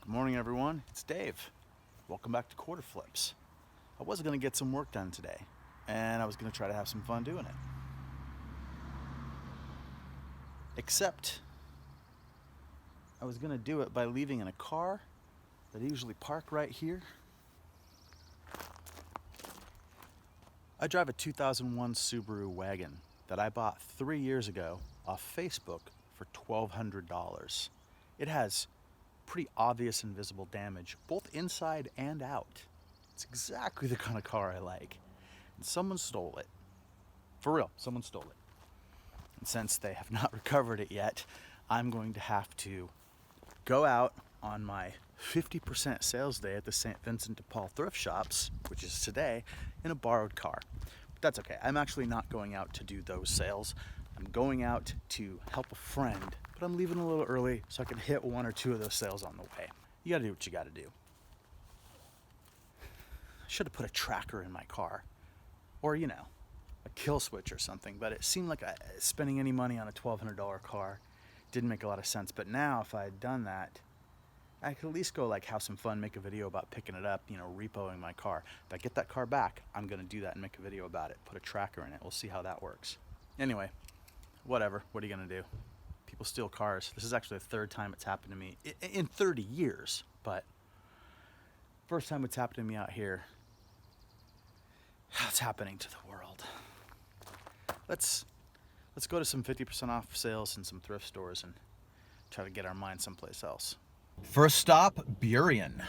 Good morning, everyone. It's Dave. Welcome back to Quarter Flips. I was going to get some work done today, and I was going to try to have some fun doing it. Except, I was going to do it by leaving in a car that I usually park right here. I drive a 2001 Subaru wagon that I bought 3 years ago off Facebook for $1,200. It has pretty obvious and visible damage, both inside and out. It's exactly the kind of car I like. And someone stole it. For real, someone stole it. And since they have not recovered it yet, I'm going to have to go out on my 50% sales day at the St. Vincent de Paul thrift shops, which is today, in a borrowed car. But that's okay. I'm actually not going out to do those sales. I'm going out to help a friend, but I'm leaving a little early so I can hit one or two of those sales on the way. You gotta do what you gotta do. I should have put a tracker in my car, or a kill switch or something, but it seemed like spending any money on a $1,200 car didn't make a lot of sense. But now if I had done that, I could at least go have some fun, make a video about picking it up, repoing my car. If I get that car back, I'm gonna do that and make a video about it, put a tracker in it. We'll see how that works. Anyway, whatever, what are you gonna do? People steal cars. This is actually the third time it's happened to me in 30 years, but first time it's happened to me out here. It's happening to the world. Let's go to some 50% off sales in some thrift stores and try to get our mind someplace else. First stop, Burien.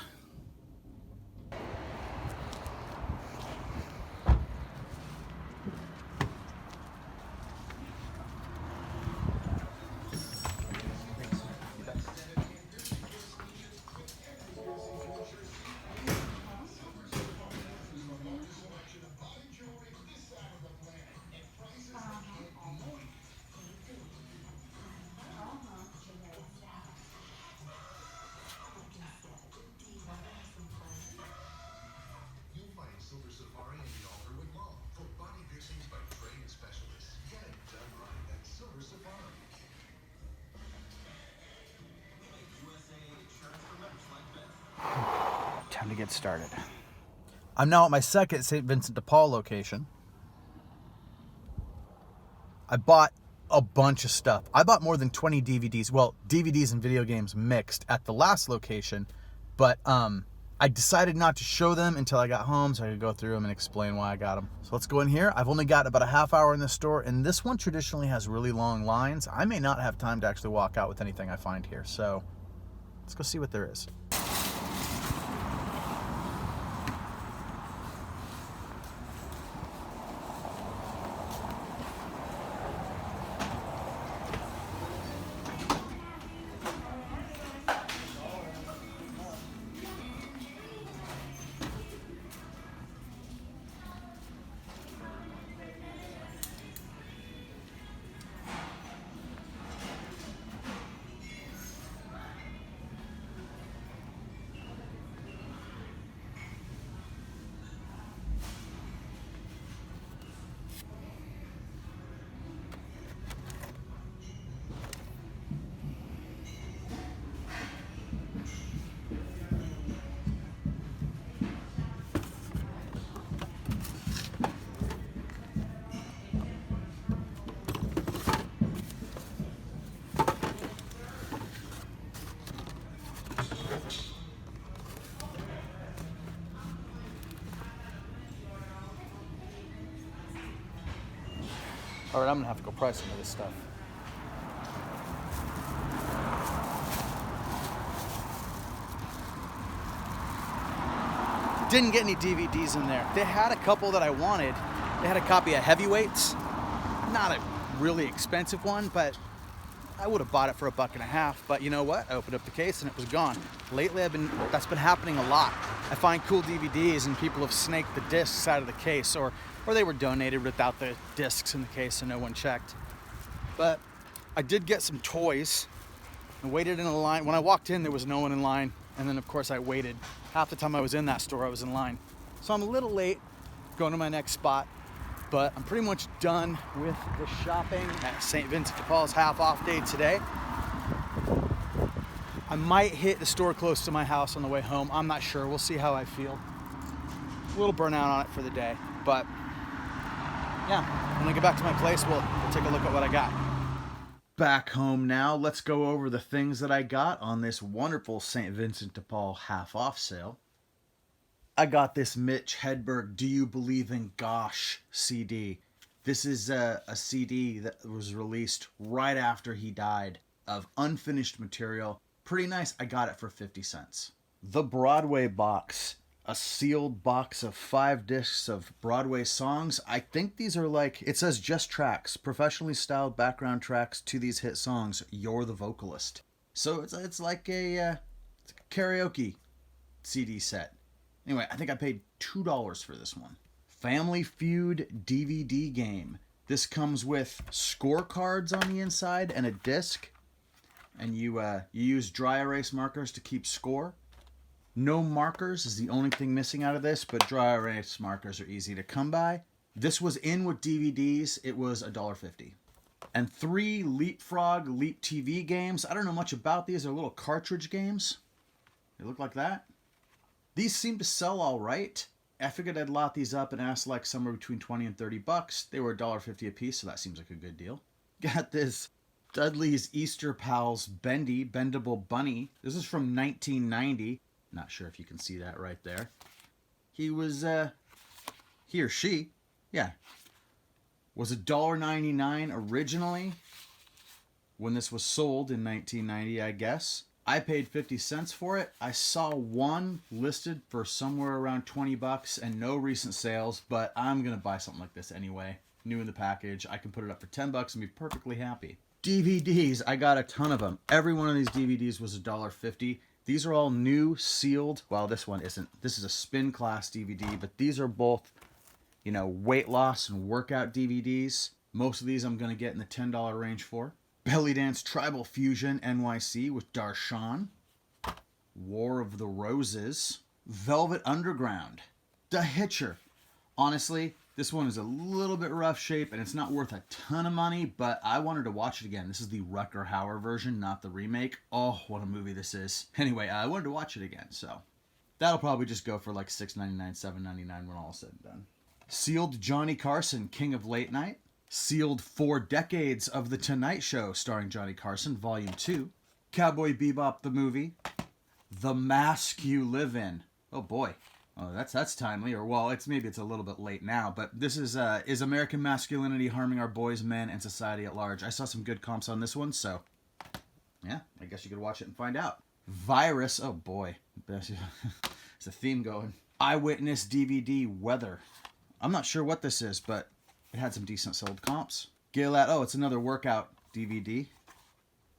Time to get started. I'm now at my second St. Vincent de Paul location. I bought a bunch of stuff. I bought more than 20 DVDs. Well, DVDs and video games mixed at the last location, but I decided not to show them until I got home so I could go through them and explain why I got them. So let's go in here. I've only got about a half hour in this store, and this one traditionally has really long lines. I may not have time to actually walk out with anything I find here, so let's go see what there is. All right, I'm gonna have to go price some of this stuff. Didn't get any DVDs in there. They had a couple that I wanted. They had a copy of Heavyweights. Not a really expensive one, but I would have bought it for $1.50. But you know what? I opened up the case and it was gone. Lately, that's been happening a lot. I find cool DVDs and people have snaked the discs out of the case, or they were donated without the discs in the case and no one checked. But I did get some toys. I waited in a line. When I walked in, there was no one in line. And then, of course, I waited. Half the time I was in that store, I was in line. So I'm a little late going to my next spot. But I'm pretty much done with the shopping at St. Vincent de Paul's half off day today. I might hit the store close to my house on the way home. I'm not sure. We'll see how I feel. A little burnout on it for the day, but yeah, when I get back to my place, we'll take a look at what I got. Back home now, let's go over the things that I got on this wonderful St. Vincent de Paul half-off sale. I got this Mitch Hedberg Do You Believe in Gosh CD. This is a CD that was released right after he died, of unfinished material. Pretty nice. I got it for 50 cents. The Broadway box. A sealed box of 5 discs of Broadway songs. I think these are like, it says just tracks, professionally styled background tracks to these hit songs. You're the vocalist. So it's like a karaoke CD set. Anyway, I think I paid $2 for this one. Family Feud DVD game. This comes with scorecards on the inside and a disc. And you use dry erase markers to keep score. No markers is the only thing missing out of this, but dry erase markers are easy to come by. This was in with DVDs. It was $1.50. And 3 Leapfrog Leap TV games. I don't know much about these. They're little cartridge games. They look like that. These seem to sell all right. I figured I'd lot these up and ask like somewhere between 20 and 30 bucks. They were $1.50 a piece, so that seems like a good deal. Got this Dudley's Easter Pals Bendable Bunny. This is from 1990. Not sure if you can see that right there. He or she, was $1.99 originally when this was sold in 1990, I guess. I paid 50 cents for it. I saw one listed for somewhere around 20 bucks and no recent sales, but I'm going to buy something like this anyway. New in the package. I can put it up for 10 bucks and be perfectly happy. DVDs, I got a ton of them. Every one of these DVDs was $1.50. These are all new, sealed. Well, this one isn't. This is a spin class DVD, but these are both, weight loss and workout DVDs. Most of these I'm going to get in the $10 range for. Belly Dance Tribal Fusion NYC with Darshan. War of the Roses. Velvet Underground. The Hitcher. Honestly, this one is a little bit rough shape and it's not worth a ton of money, but I wanted to watch it again. This is the Rutger Hauer version, not the remake. Oh, what a movie this is. Anyway, I wanted to watch it again, so that'll probably just go for like $6.99, $7.99 when all is said and done. Sealed Johnny Carson, King of Late Night. Sealed 4 Decades of The Tonight Show, starring Johnny Carson, Volume 2. Cowboy Bebop the movie. The Mask You Live In. Oh boy. Oh, that's timely, or well, it's a little bit late now, but this is American masculinity harming our boys, men, and society at large. I saw some good comps on this one, so yeah, I guess you could watch it and find out. Virus, oh boy, there's a theme going. Eyewitness DVD Weather. I'm not sure what this is, but it had some decent sold comps. Gillette, oh, it's another workout DVD.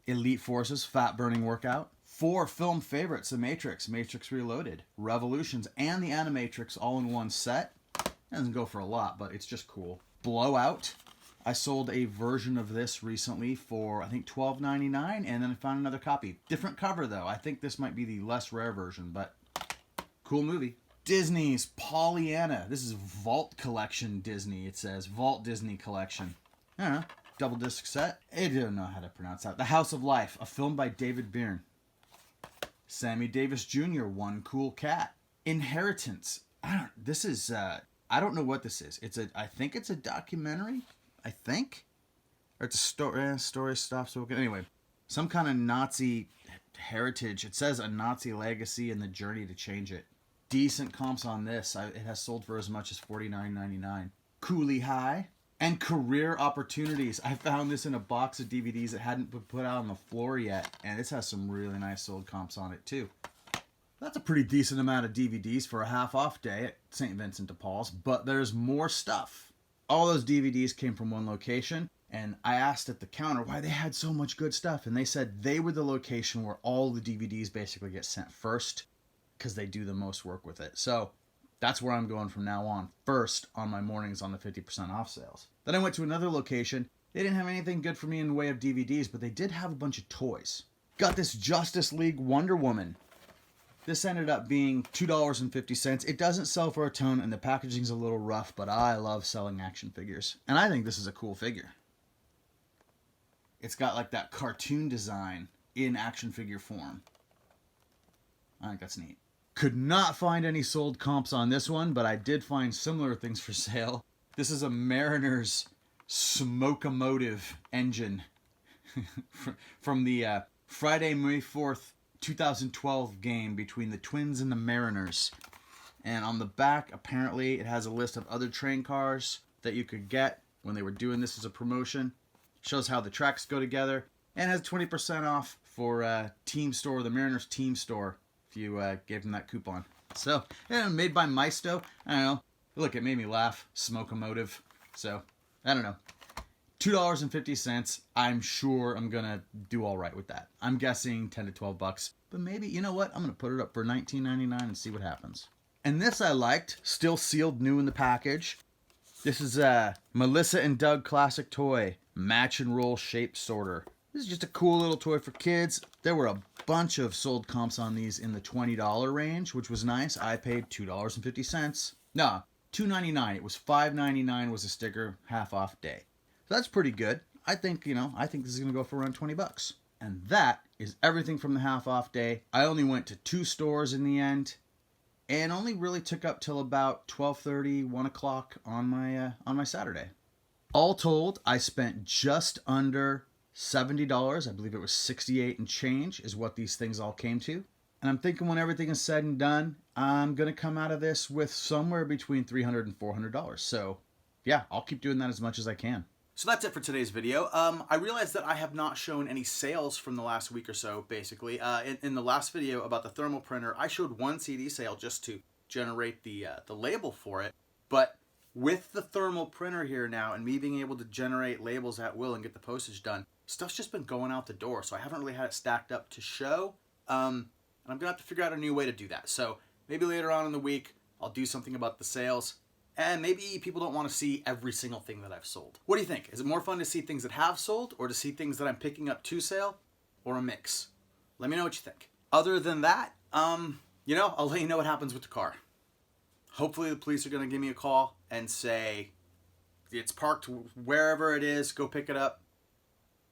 Elite Forces, Fat Burning Workout. 4 film favorites, The Matrix, Matrix Reloaded, Revolutions, and The Animatrix all in one set. It doesn't go for a lot, but it's just cool. Blowout. I sold a version of this recently for, I think, $12.99, and then I found another copy. Different cover, though. I think this might be the less rare version, but cool movie. Disney's Pollyanna. This is Vault Collection Disney, it says. Vault Disney Collection. I don't know. Double disc set. I don't know how to pronounce that. The House of Life, a film by David Byrne. Sammy Davis Jr., One Cool Cat. Inheritance. I don't know what this is. I think it's a documentary. I think. Or it's a story stops spoken. Anyway, some kind of Nazi heritage. It says a Nazi legacy and the journey to change it. Decent comps on this. It has sold for as much as $49.99. Coolie High. And Career Opportunities. I found this in a box of DVDs that hadn't been put out on the floor yet. And this has some really nice sold comps on it too. That's a pretty decent amount of DVDs for a half-off day at St. Vincent de Paul's. But there's more stuff. All those DVDs came from one location. And I asked at the counter why they had so much good stuff. And they said they were the location where all the DVDs basically get sent first. Because they do the most work with it. So that's where I'm going from now on. First on my mornings on the 50% off sales. Then I went to another location. They didn't have anything good for me in the way of DVDs, but they did have a bunch of toys. Got this Justice League Wonder Woman. This ended up being $2.50. It doesn't sell for a ton, and the packaging's a little rough, but I love selling action figures. And I think this is a cool figure. It's got like that cartoon design in action figure form. I think that's neat. Could not find any sold comps on this one, but I did find similar things for sale. This is a Mariners Smoke-O-Motive engine from the Friday, May 4th, 2012 game between the Twins and the Mariners. And on the back, apparently, it has a list of other train cars that you could get when they were doing this as a promotion. Shows how the tracks go together. And has 20% off for Team Store, the Mariners Team Store, if you gave them that coupon. So, yeah, made by Maisto. I don't know. Look, it made me laugh. Smoke-O-Motive. So, I don't know. $2.50. I'm sure I'm going to do all right with that. I'm guessing 10 to 12 bucks. But maybe, you know what? I'm going to put it up for $19.99 and see what happens. And this I liked. Still sealed, new in the package. This is a Melissa and Doug classic toy. Match and roll shape sorter. This is just a cool little toy for kids. There were a bunch of sold comps on these in the $20 range, which was nice. I paid $2.50. No, $2.99. It was $5.99 was a sticker, half off day. So that's pretty good. I think this is going to go for around 20 bucks. And that is everything from the half off day. I only went to 2 stores in the end and only really took up till about 12:30, 1 o'clock on my Saturday. All told, I spent just under $70. I believe it was 68 and change is what these things all came to. And I'm thinking when everything is said and done, I'm going to come out of this with somewhere between $300 and $400. So yeah, I'll keep doing that as much as I can. So that's it for today's video. I realized that I have not shown any sales from the last week or so, basically. In the last video about the thermal printer, I showed one CD sale just to generate the label for it. But with the thermal printer here now and me being able to generate labels at will and get the postage done, stuff's just been going out the door. So I haven't really had it stacked up to show. And I'm going to have to figure out a new way to do that. So maybe later on in the week, I'll do something about the sales. And maybe people don't want to see every single thing that I've sold. What do you think? Is it more fun to see things that have sold or to see things that I'm picking up to sale, or a mix? Let me know what you think. Other than that, I'll let you know what happens with the car. Hopefully the police are going to give me a call and say it's parked wherever it is, go pick it up.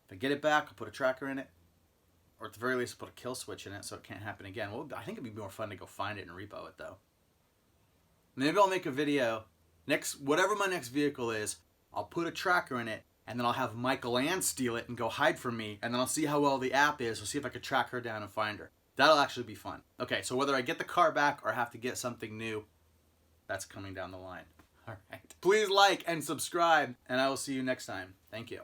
If I get it back, I'll put a tracker in it. Or at the very least, put a kill switch in it so it can't happen again. Well, I think it'd be more fun to go find it and repo it, though. Maybe I'll make a video, whatever my next vehicle is, I'll put a tracker in it, and then I'll have Michael Ann steal it and go hide from me, and then I'll see how well the app is, I'll see if I can track her down and find her. That'll actually be fun. Okay, so whether I get the car back or have to get something new, that's coming down the line. All right. Please like and subscribe, and I will see you next time. Thank you.